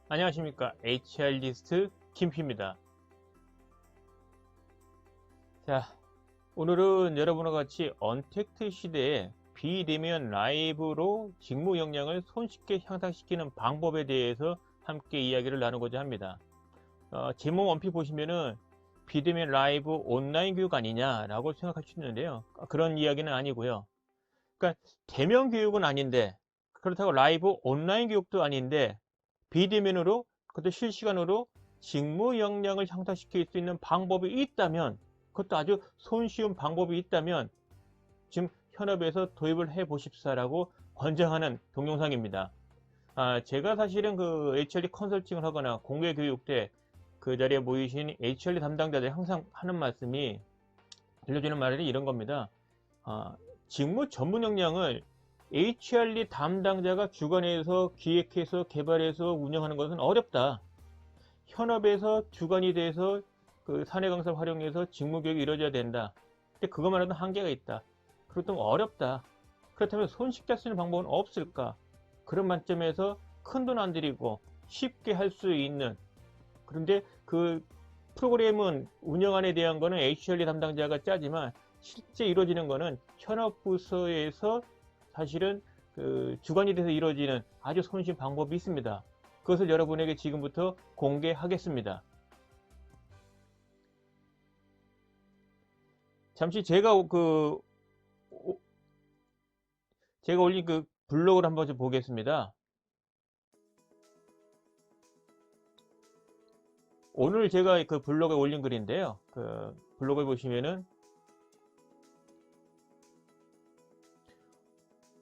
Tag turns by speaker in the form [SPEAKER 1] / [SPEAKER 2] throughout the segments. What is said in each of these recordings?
[SPEAKER 1] 안녕하십니까. HR리스트 김피입니다. 자, 오늘은 여러분과 같이 언택트 시대에 비대면 라이브로 직무 역량을 손쉽게 향상시키는 방법에 대해서 함께 이야기를 나누고자 합니다. 제목 원피 보시면은 비대면 라이브 온라인 교육 아니냐라고 생각할 수 있는데요. 그런 이야기는 아니고요. 그러니까 대면 교육은 아닌데, 그렇다고 라이브 온라인 교육도 아닌데, 비대면으로, 그것도 실시간으로 직무 역량을 향상시킬 수 있는 방법이 있다면, 그것도 아주 손쉬운 방법이 있다면 지금 현업에서 도입을 해 보십사라고 권장하는 동영상입니다. 제가 사실은 그 HRD 컨설팅을 하거나 공개 교육 때 그 자리에 모이신 HRD 담당자들이 항상 하는 말씀이, 들려주는 말이 이런 겁니다. 직무 전문 역량을 HRD 담당자가 주관해서 기획해서 개발해서 운영하는 것은 어렵다. 현업에서 주관이 돼서 그 사내 강사를 활용해서 직무 교육이 이루어져야 된다. 근데 그것만으로도 한계가 있다. 그렇다면 어렵다. 그렇다면 손쉽게 할 수 있는 방법은 없을까? 그런 관점에서 큰돈 안 들이고 쉽게 할 수 있는, 그런데 그 프로그램은 운영안에 대한 거는 HRD 담당자가 짜지만 실제 이루어지는 거는 현업부서에서 사실은 그 주관이 돼서 이루어지는 아주 손쉬운 방법이 있습니다. 그것을 여러분에게 지금부터 공개하겠습니다. 잠시 제가 올린 그 블로그를 한번 좀 보겠습니다. 오늘 제가 그 블로그에 올린 글인데요. 그 블로그에 보시면은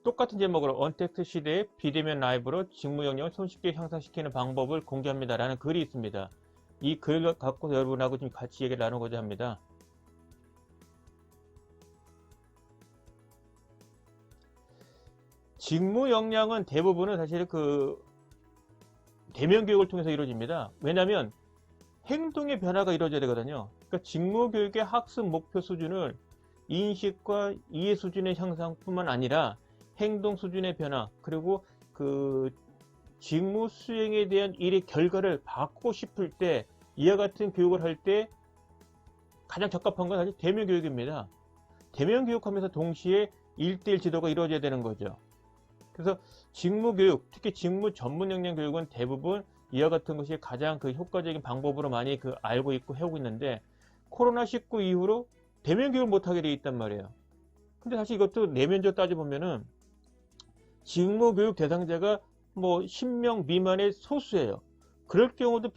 [SPEAKER 1] 똑같은 제목으로 언택트 시대의 비대면 라이브로 직무 역량을 손쉽게 향상시키는 방법을 공개합니다 라는 글이 있습니다. 이 글을 갖고 여러분하고 좀 같이 얘기를 나누고자 합니다. 직무 역량은 대부분은 사실 그 대면 교육을 통해서 이루어집니다. 왜냐하면 행동의 변화가 이루어져야 되거든요. 그러니까 직무 교육의 학습 목표 수준을 인식과 이해 수준의 향상뿐만 아니라 행동 수준의 변화, 그리고 그 직무 수행에 대한 일의 결과를 받고 싶을 때, 이와 같은 교육을 할 때 가장 적합한 건 사실 대면 교육입니다. 대면 교육하면서 동시에 1대1 지도가 이루어져야 되는 거죠. 그래서 직무 교육, 특히 직무 전문 역량 교육은 대부분 이와 같은 것이 가장 그 효과적인 방법으로 많이 그 알고 있고 해오고 있는데, 코로나19 이후로 대면 교육을 못하게 되어 있단 말이에요. 근데 사실 이것도 내면적으로 따져보면은 직무 교육 대상자가 뭐 10명 미만의 소수예요. 그럴 경우도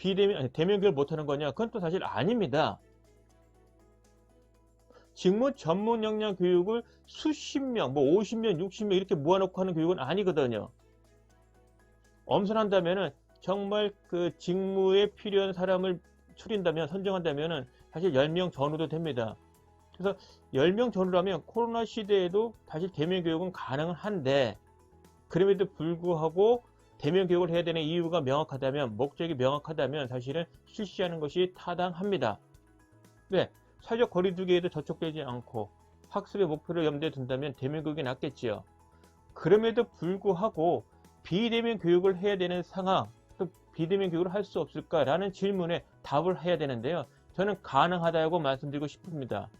[SPEAKER 1] 대면 교육을 못하는 거냐? 그건 또 사실 아닙니다. 직무 전문 역량 교육을 수십 명, 뭐 50명, 60명 이렇게 모아놓고 하는 교육은 아니거든요. 엄선한다면은 정말 그 직무에 필요한 사람을 추린다면, 선정한다면은 사실 10명 전후도 됩니다. 그래서 10명 전후라면 코로나 시대에도 사실 대면 교육은 가능은 한데, 그럼에도 불구하고 대면 교육을 해야 되는 이유가 명확하다면, 목적이 명확하다면 사실은 실시하는 것이 타당합니다. 왜? 사회적 거리두기에도 저촉되지 않고 학습의 목표를 염두에 둔다면 대면 교육이 낫겠지요. 그럼에도 불구하고 비대면 교육을 해야 되는 상황, 또 비대면 교육을 할 수 없을까라는 질문에 답을 해야 되는데요. 저는 가능하다고 말씀드리고 싶습니다.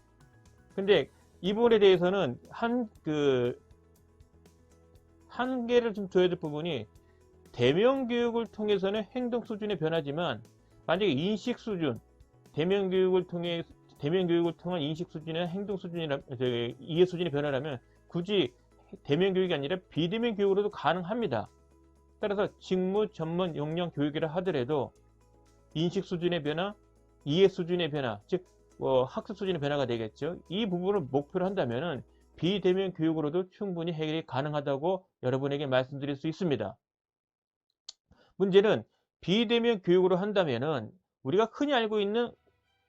[SPEAKER 1] 근데 이 부분에 대해서는 한계를 좀 둬야 될 부분이, 대면 교육을 통해서는 행동 수준의 변화지만 만약에 인식 수준, 대면 교육을 통한 인식 수준이나 행동 수준이나 이해 수준의 변화라면 굳이 대면 교육이 아니라 비대면 교육으로도 가능합니다. 따라서 직무 전문 역량 교육이라 하더라도 인식 수준의 변화, 이해 수준의 변화, 즉 학습 수준의 변화가 되겠죠. 이 부분을 목표로 한다면은 비대면 교육으로도 충분히 해결이 가능하다고 여러분에게 말씀드릴 수 있습니다. 문제는 비대면 교육으로 한다면은 우리가 흔히 알고 있는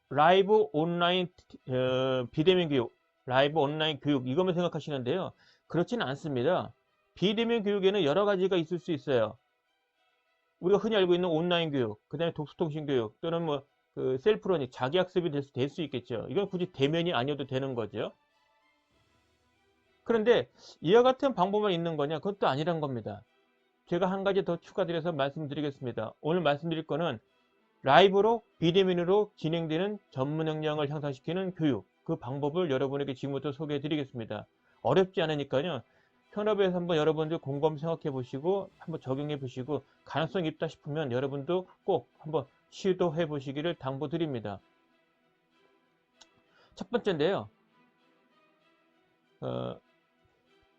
[SPEAKER 1] 라이브 온라인 비대면 교육, 라이브 온라인 교육 이것만 생각하시는데요. 그렇지는 않습니다. 비대면 교육에는 여러 가지가 있을 수 있어요. 우리가 흔히 알고 있는 온라인 교육, 그 다음에 독수통신 교육, 또는 뭐 그 셀프러닝, 자기 학습이 될 수 있겠죠. 이건 굳이 대면이 아니어도 되는 거죠. 그런데 이와 같은 방법만 있는 거냐? 그것도 아니란 겁니다. 제가 한 가지 더 추가드려서 말씀드리겠습니다. 오늘 말씀드릴 거는 라이브로 비대면으로 진행되는 전문 역량을 향상시키는 교육, 그 방법을 여러분에게 지금부터 소개해 드리겠습니다. 어렵지 않으니까요. 현업에서 한번 여러분들 곰곰이 생각해 보시고 한번 적용해 보시고 가능성이 있다 싶으면 여러분도 꼭 한번 시도해 보시기를 당부드립니다. 첫 번째인데요.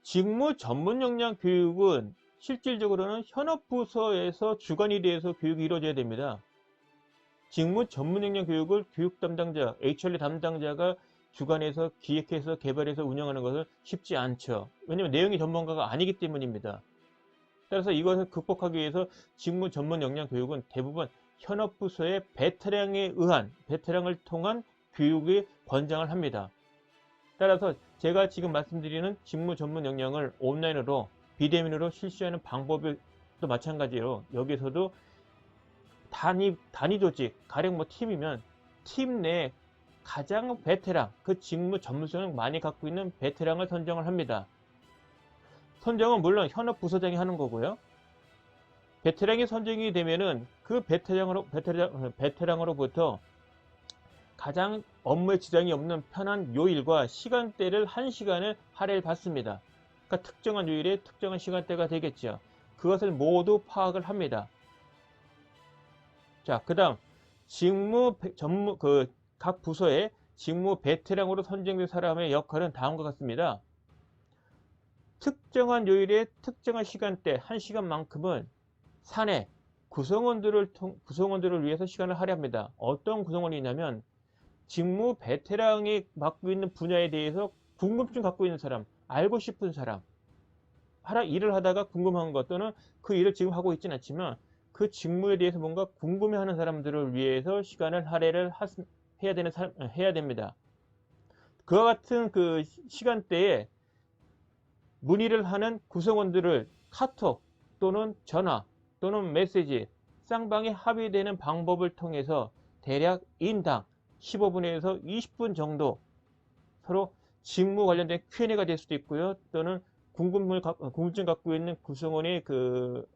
[SPEAKER 1] 직무 전문 역량 교육은 실질적으로는 현업부서에서 주관이 돼서 교육이 이루어져야 됩니다. 직무 전문 역량 교육을 교육 담당자, HR 담당자가 주관해서 기획해서 개발해서 운영하는 것은 쉽지 않죠. 왜냐하면 내용이 전문가가 아니기 때문입니다. 따라서 이것을 극복하기 위해서 직무 전문 역량 교육은 대부분 현업부서의 베테랑을 통한 교육에 권장을 합니다. 따라서 제가 지금 말씀드리는 직무 전문 역량을 온라인으로 비대면으로 실시하는 방법도 마찬가지로 여기서도 단위 조직, 가령 뭐 팀이면 팀 내 가장 베테랑, 그 직무 전문성을 많이 갖고 있는 베테랑을 선정을 합니다. 선정은 물론 현업 부서장이 하는 거고요. 베테랑이 선정이 되면은 그 베테랑으로부터 가장 업무에 지장이 없는 편한 요일과 시간대를 1시간을 할애를 받습니다. 그러니까 특정한 요일에 특정한 시간대가 되겠죠. 그것을 모두 파악을 합니다. 자, 그 다음 각 부서의 직무 베테랑으로 선정된 사람의 역할은 다음과 같습니다. 특정한 요일에 특정한 시간대 1시간만큼은 사내 구성원들을 위해서 시간을 할애합니다. 어떤 구성원이 있냐면 직무 베테랑이 맡고 있는 분야에 대해서 궁금증 갖고 있는 사람, 알고 싶은 사람, 일을 하다가 궁금한 것 또는 그 일을 지금 하고 있지는 않지만 그 직무에 대해서 뭔가 궁금해하는 사람들을 위해서 시간을 할애를 해야 됩니다. 그와 같은 그 시간대에 문의를 하는 구성원들을 카톡 또는 전화 또는 메시지 쌍방이 합의되는 방법을 통해서 대략 인당 15분에서 20분 정도 서로 직무 관련된 Q&A가 될 수도 있고요. 또는 궁금증 갖고 있는 구성원의 그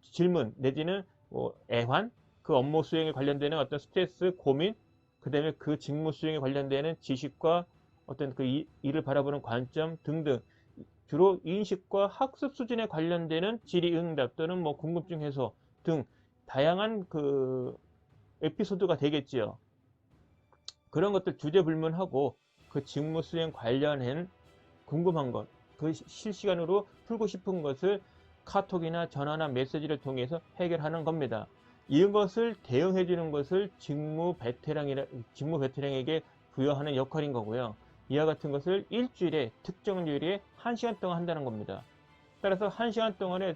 [SPEAKER 1] 질문 내지는 뭐 애환, 그 업무 수행에 관련되는 어떤 스트레스, 고민, 그 다음에 그 직무 수행에 관련되는 지식과 어떤 그 일을 바라보는 관점 등등 주로 인식과 학습 수준에 관련되는 질의응답 또는 뭐 궁금증 해소 등 다양한 그 에피소드가 되겠지요. 그런 것들 주제불문하고 그 직무 수행 관련한 궁금한 것, 그 실시간으로 풀고 싶은 것을 카톡이나 전화나 메시지를 통해서 해결하는 겁니다. 이것을 대응해 주는 것을 직무 베테랑에게 부여하는 역할인 거고요. 이와 같은 것을 일주일에 특정 요일에 1시간 동안 한다는 겁니다. 따라서 1시간 동안에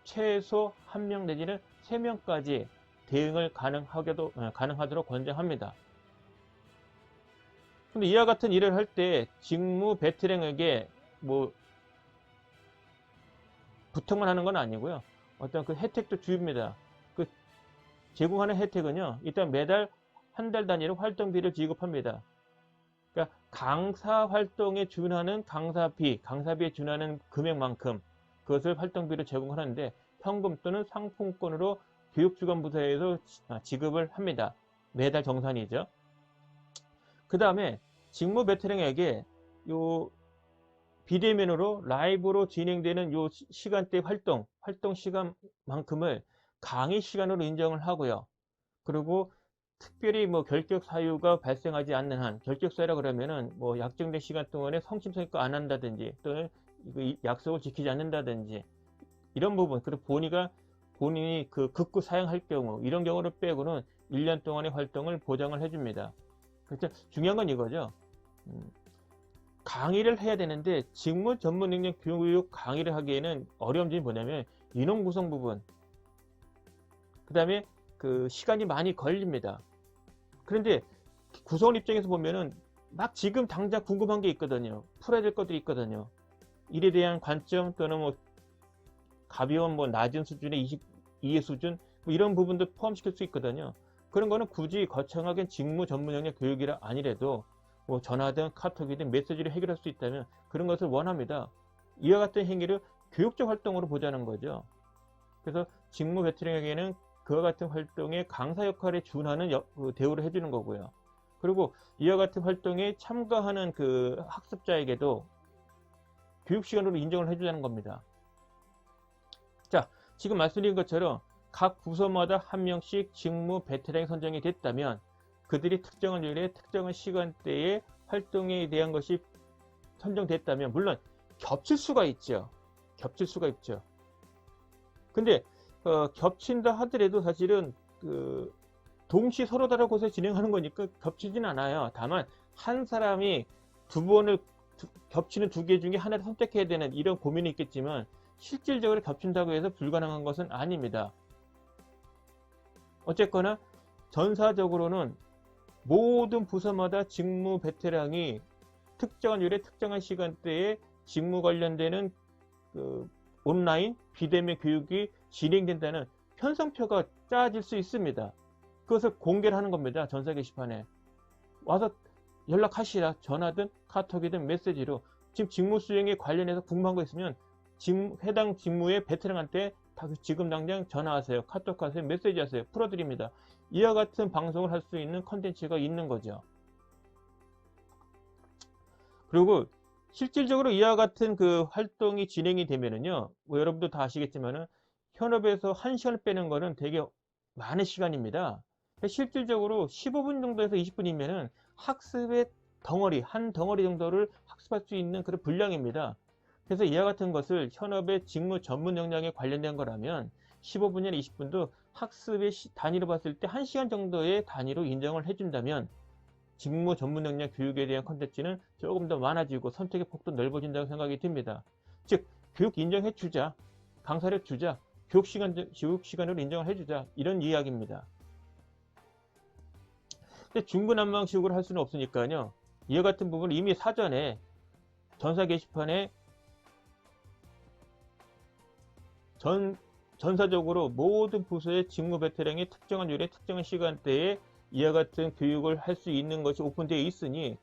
[SPEAKER 1] 최소 1명 내지는 3명까지 대응을 가능하도록 권장합니다. 근데 이와 같은 일을 할 때 직무 베테랑에게 뭐 부탁만 하는 건 아니고요. 어떤 그 혜택도 줍니다. 그 제공하는 혜택은요. 일단 매달 한 달 단위로 활동비를 지급합니다. 그러니까 강사 활동에 준하는 강사비에 준하는 금액만큼 그것을 활동비로 제공하는데 현금 또는 상품권으로 교육주관부서에서 지급을 합니다. 매달 정산이죠. 그 다음에 직무 베테랑에게 요 비대면으로 라이브로 진행되는 요 시간대 활동 시간만큼을 강의 시간으로 인정을 하고요. 그리고 특별히 뭐 결격 사유가 발생하지 않는 한, 결격 사유라 그러면은 뭐 약정된 시간 동안에 성심성의껏 안 한다든지 또는 약속을 지키지 않는다든지 이런 부분, 그리고 본인이 그 극구 사양할 경우 이런 경우를 빼고는 1년 동안의 활동을 보장을 해줍니다. 그렇죠? 중요한 건 이거죠. 강의를 해야 되는데 직무 전문 능력 교육 강의를 하기에는 어려운 점이 뭐냐면 인원 구성 부분, 그 다음에 그 시간이 많이 걸립니다. 그런데 구성원 입장에서 보면은 막 지금 당장 궁금한 게 있거든요. 풀어야 될 것들이 있거든요. 일에 대한 관점 또는 뭐 가벼운 뭐 낮은 수준의 이해 수준 뭐 이런 부분도 포함시킬 수 있거든요. 그런 거는 굳이 거창하게 직무 전문 영역 교육이라 아니래도 뭐 전화든 카톡이든 메시지로 해결할 수 있다면 그런 것을 원합니다. 이와 같은 행위를 교육적 활동으로 보자는 거죠. 그래서 직무 베테랑에게는 그와 같은 활동에 강사 역할에 준하는 대우를 해주는 거고요. 그리고 이와 같은 활동에 참가하는 그 학습자에게도 교육시간으로 인정을 해주자는 겁니다. 자, 지금 말씀드린 것처럼 각 부서마다 한 명씩 직무 베테랑이 선정이 됐다면 그들이 특정한 요일에 특정한 시간대에 활동에 대한 것이 선정됐다면 물론 겹칠 수가 있죠. 겹칠 수가 있죠. 근데 겹친다 하더라도 사실은 동시 서로 다른 곳에 진행하는 거니까 겹치진 않아요. 다만 한 사람이 겹치는 두 개 중에 하나를 선택해야 되는 이런 고민이 있겠지만 실질적으로 겹친다고 해서 불가능한 것은 아닙니다. 어쨌거나 전사적으로는 모든 부서마다 직무 베테랑이 특정한 요일에 특정한 시간대에 직무 관련되는 온라인 비대면 교육이 진행된다는 편성표가 짜질 수 있습니다. 그것을 공개를 하는 겁니다. 전사 게시판에 와서 연락하시라. 전화든 카톡이든 메시지로 지금 직무 수행에 관련해서 궁금한 거 있으면 해당 직무의 베테랑한테 지금 당장 전화하세요. 카톡하세요. 메시지하세요. 풀어드립니다. 이와 같은 방송을 할 수 있는 컨텐츠가 있는 거죠. 그리고 실질적으로 이와 같은 그 활동이 진행이 되면은요, 뭐 여러분도 다 아시겠지만은 현업에서 1시간을 빼는 거는 되게 많은 시간입니다. 실질적으로 15분 정도에서 20분이면은 학습의 덩어리, 한 덩어리 정도를 학습할 수 있는 그런 분량입니다. 그래서 이와 같은 것을 현업의 직무 전문 역량에 관련된 거라면 15분이나 20분도 학습의 단위로 봤을 때 1시간 정도의 단위로 인정을 해준다면 직무 전문 역량 교육에 대한 컨텐츠는 조금 더 많아지고 선택의 폭도 넓어진다고 생각이 듭니다. 즉, 교육 인정해 주자, 강사를 주자, 교육 시간으로 인정을 해주자, 이런 이야기입니다. 근데 중구난방식으로 할 수는 없으니까요. 이와 같은 부분을 이미 사전에 전사 게시판에 전사적으로 모든 부서의 직무 베테랑이 특정한 요일에 특정한 시간대에 이와 같은 교육을 할 수 있는 것이 오픈되어 있으니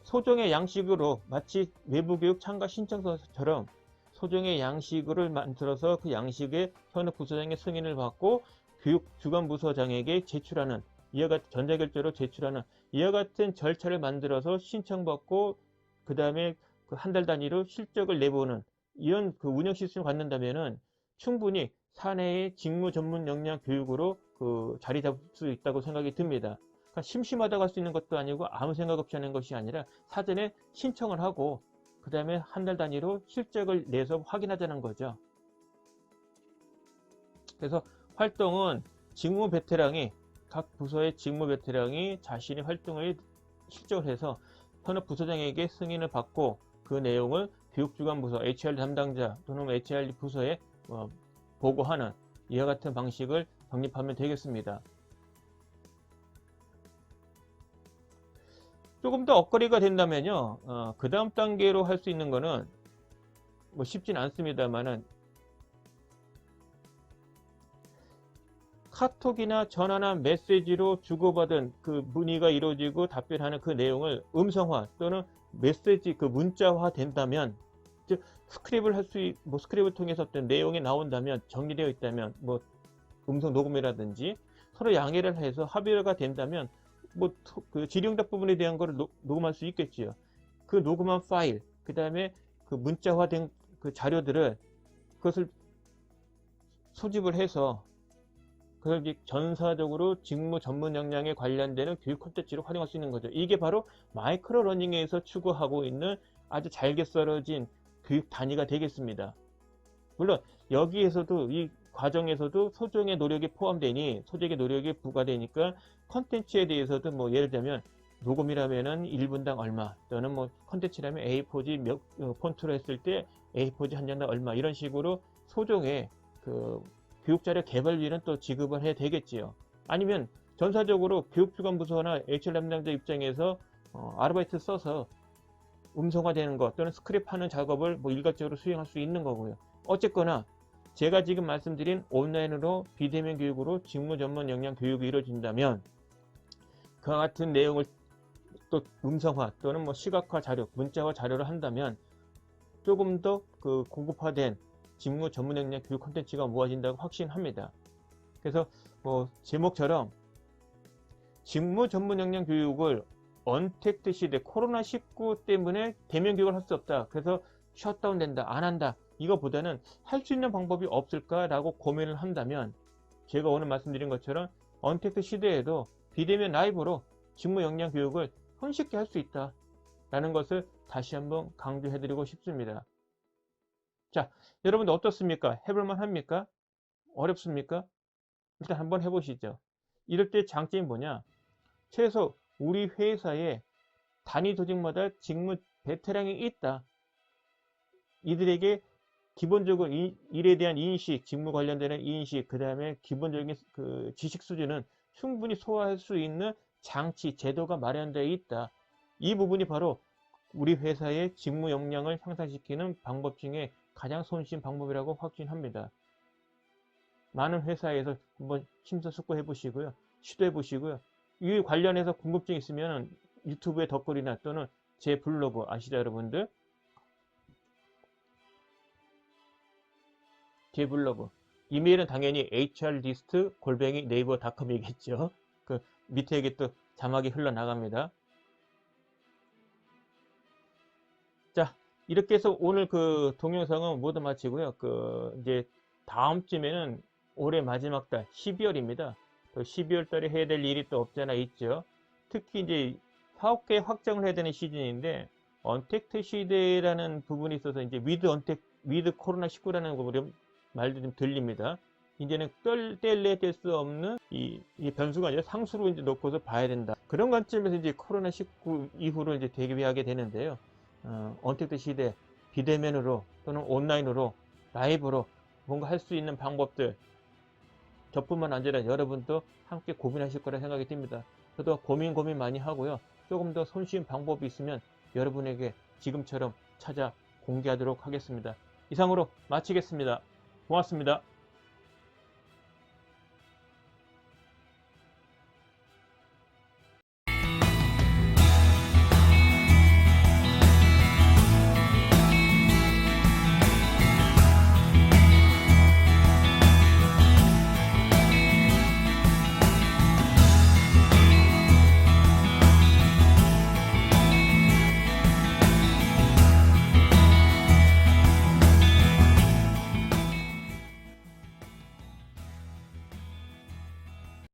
[SPEAKER 1] 소정의 양식으로 마치 외부교육 참가 신청서처럼 소정의 양식을 만들어서 그 양식에 현업 부서장의 승인을 받고 교육 주관 부서장에게 제출하는 이와 같은 전자결제로 제출하는 이와 같은 절차를 만들어서 신청받고 그 다음에 그 한 달 단위로 실적을 내보는 이런 그 운영 시스템을 갖는다면은 충분히 사내의 직무 전문 역량 교육으로 자리 잡을 수 있다고 생각이 듭니다. 그러니까 심심하다고 할 수 있는 것도 아니고 아무 생각 없이 하는 것이 아니라 사전에 신청을 하고 그 다음에 한 달 단위로 실적을 내서 확인하자는 거죠. 그래서 활동은 직무 베테랑이 각 부서의 직무 베테랑이 자신의 활동을 실적을 해서 현업 부서장에게 승인을 받고 그 내용을 교육주관 부서, HR 담당자 또는 HR 부서에 보고하는 이와 같은 방식을 정립하면 되겠습니다. 조금 더 엇거리가 된다면요, 그 다음 단계로 할 수 있는 거는 뭐 쉽진 않습니다만은 카톡이나 전화나 메시지로 주고받은 그 문의가 이루어지고 답변하는 그 내용을 음성화 또는 메시지 그 문자화 된다면, 즉 스크립을 할 수 뭐 스크립을 통해서 어떤 내용이 나온다면 정리되어 있다면 뭐 음성 녹음이라든지 서로 양해를 해서 합의가 된다면 뭐 그 질의응답 부분에 대한 거를 녹음할 수 있겠지요. 그 녹음한 파일, 그 다음에 그 문자화된 그 자료들을 그것을 소집을 해서 그걸 전사적으로 직무 전문 역량에 관련되는 교육 콘텐츠로 활용할 수 있는 거죠. 이게 바로 마이크로 러닝에서 추구하고 있는 아주 잘게 썰어진 교육 단위가 되겠습니다. 물론 여기에서도 이 과정에서도 소정의 노력이 포함되니 소정의 노력이 부과되니까 컨텐츠에 대해서도 뭐 예를 들면 녹음이라면은 1분당 얼마 또는 뭐 컨텐츠라면 A4지 폰트로 했을 때 A4지 한 장당 얼마 이런 식으로 소정의 그 교육자료 개발비는 또 지급을 해야 되겠지요. 아니면 전사적으로 교육주관부서나 HR 담당자 입장에서 아르바이트 써서 음성화되는 것 또는 스크립하는 작업을 뭐 일괄적으로 수행할 수 있는 거고요. 어쨌거나 제가 지금 말씀드린 온라인으로 비대면 교육으로 직무 전문 역량 교육이 이루어진다면 그와 같은 내용을 또 음성화 또는 뭐 시각화 자료, 문자화 자료를 한다면 조금 더 그 고급화된 직무 전문 역량 교육 콘텐츠가 모아진다고 확신합니다. 그래서 제목처럼 직무 전문 역량 교육을 언택트 시대 코로나19 때문에 대면 교육을 할 수 없다. 그래서 셧다운 된다. 안 한다. 이거보다는 할 수 있는 방법이 없을까라고 고민을 한다면 제가 오늘 말씀드린 것처럼 언택트 시대에도 비대면 라이브로 직무 역량 교육을 손쉽게 할 수 있다. 라는 것을 다시 한번 강조해드리고 싶습니다. 자, 여러분들 어떻습니까? 해볼만 합니까? 어렵습니까? 일단 한번 해보시죠. 이럴 때 장점이 뭐냐? 최소 우리 회사에 단위 조직마다 직무 베테랑이 있다. 이들에게 기본적으로 일에 대한 인식, 직무 관련되는 인식, 그 다음에 기본적인 그 지식 수준은 충분히 소화할 수 있는 장치, 제도가 마련되어 있다. 이 부분이 바로 우리 회사의 직무 역량을 향상시키는 방법 중에 가장 손쉬운 방법이라고 확신합니다. 많은 회사에서 한번 심사숙고해 보시고요. 시도해 보시고요. 이 관련해서 궁금증 있으면 유튜브에 덧글이나 또는 제 블로그 아시죠 여러분들? 제 블로그 이메일은 당연히 hrlist@naver.com이겠죠. 그 밑에 이게 또 자막이 흘러나갑니다. 자, 이렇게 해서 오늘 그 동영상은 모두 마치고요. 이제 다음 주면은 올해 마지막 달 12월입니다. 또 12월 달에 해야 될 일이 또 없지 않아 있죠. 특히 이제 사업계 확장을 해야 되는 시즌인데 언택트 시대라는 부분이 있어서 이제 위드 코로나19라는 말도 좀 들립니다. 이제는 뗄래야 뗄 수 없는 이 변수가 아니라 상수로 이제 놓고서 봐야 된다. 그런 관점에서 이제 코로나19 이후로 이제 대비하게 되는데요. 언택트 시대 비대면으로 또는 온라인으로 라이브로 뭔가 할 수 있는 방법들 저뿐만 아니라 여러분도 함께 고민하실 거라 생각이 듭니다. 저도 고민 많이 하고요. 조금 더 손쉬운 방법이 있으면 여러분에게 지금처럼 찾아 공개하도록 하겠습니다. 이상으로 마치겠습니다. 고맙습니다.